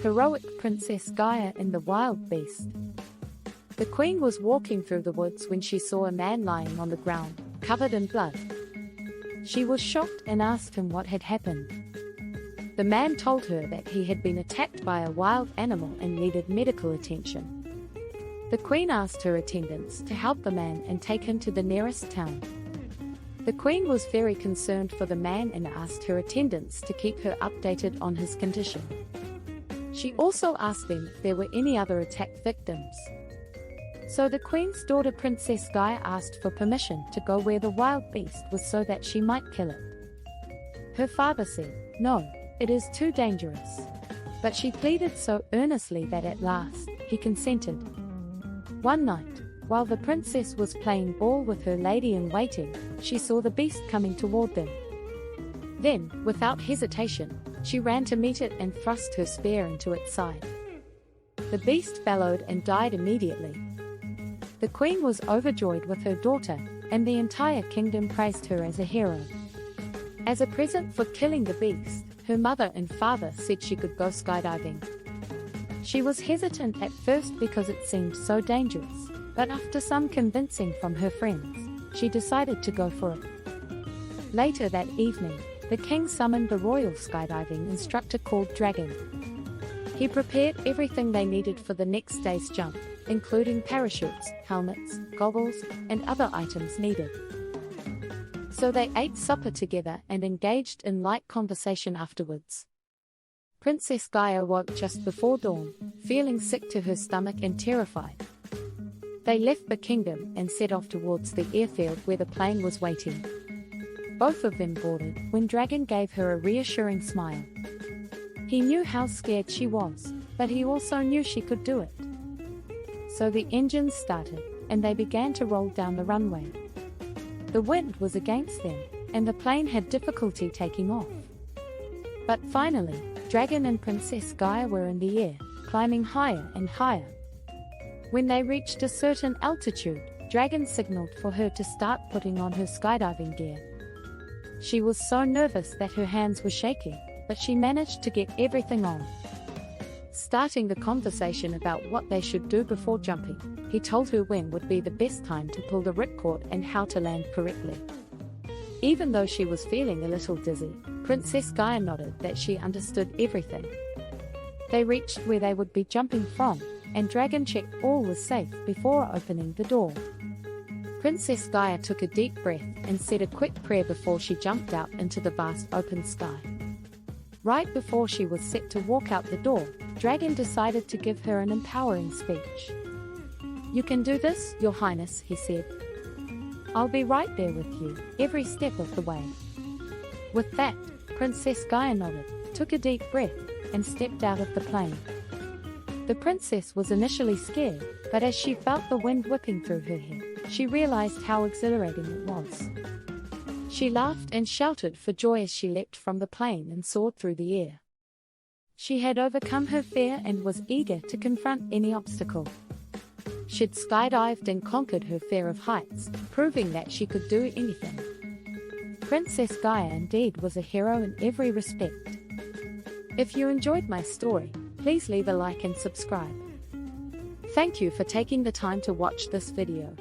Heroic Princess Gaia and the Wild Beast. The queen was walking through the woods when she saw a man lying on the ground, covered in blood. She was shocked and asked him what had happened. The man told her that he had been attacked by a wild animal and needed medical attention. The queen asked her attendants to help the man and take him to the nearest town. The queen was very concerned for the man and asked her attendants to keep her updated on his condition. She also asked them if there were any other attack victims. So the queen's daughter Princess Gaia asked for permission to go where the wild beast was so that she might kill it. Her father said, "No, it is too dangerous." But she pleaded so earnestly that at last, he consented. One night, while the princess was playing ball with her lady-in-waiting, she saw the beast coming toward them. Then, without hesitation, she ran to meet it and thrust her spear into its side. The beast bellowed and died immediately. The queen was overjoyed with her daughter, and the entire kingdom praised her as a hero. As a present for killing the beast, her mother and father said she could go skydiving. She was hesitant at first because it seemed so dangerous, but after some convincing from her friends, she decided to go for it. Later that evening, the king summoned the royal skydiving instructor called Dragon. He prepared everything they needed for the next day's jump, including parachutes, helmets, goggles, and other items needed. So they ate supper together and engaged in light conversation afterwards. Princess Gaia woke just before dawn, feeling sick to her stomach and terrified. They left the kingdom and set off towards the airfield where the plane was waiting. Both of them boarded when Dragon gave her a reassuring smile. He knew how scared she was, but he also knew she could do it. So the engines started, and they began to roll down the runway. The wind was against them, and the plane had difficulty taking off. But finally, Dragon and Princess Gaia were in the air, climbing higher and higher. When they reached a certain altitude, Dragon signaled for her to start putting on her skydiving gear. She was so nervous that her hands were shaking, but she managed to get everything on. Starting the conversation about what they should do before jumping, he told her when would be the best time to pull the ripcord and how to land correctly. Even though she was feeling a little dizzy, Princess Gaia nodded that she understood everything. They reached where they would be jumping from, and Dragon checked all was safe before opening the door. Princess Gaia took a deep breath and said a quick prayer before she jumped out into the vast open sky. Right before she was set to walk out the door, Dragon decided to give her an empowering speech. "You can do this, Your Highness," he said. "I'll be right there with you, every step of the way." With that, Princess Gaia nodded, took a deep breath, and stepped out of the plane. The princess was initially scared, but as she felt the wind whipping through her hair, she realized how exhilarating it was. She laughed and shouted for joy as she leapt from the plane and soared through the air. She had overcome her fear and was eager to confront any obstacle. She'd skydived and conquered her fear of heights, proving that she could do anything. Princess Gaia indeed was a hero in every respect. If you enjoyed my story, please leave a like and subscribe. Thank you for taking the time to watch this video.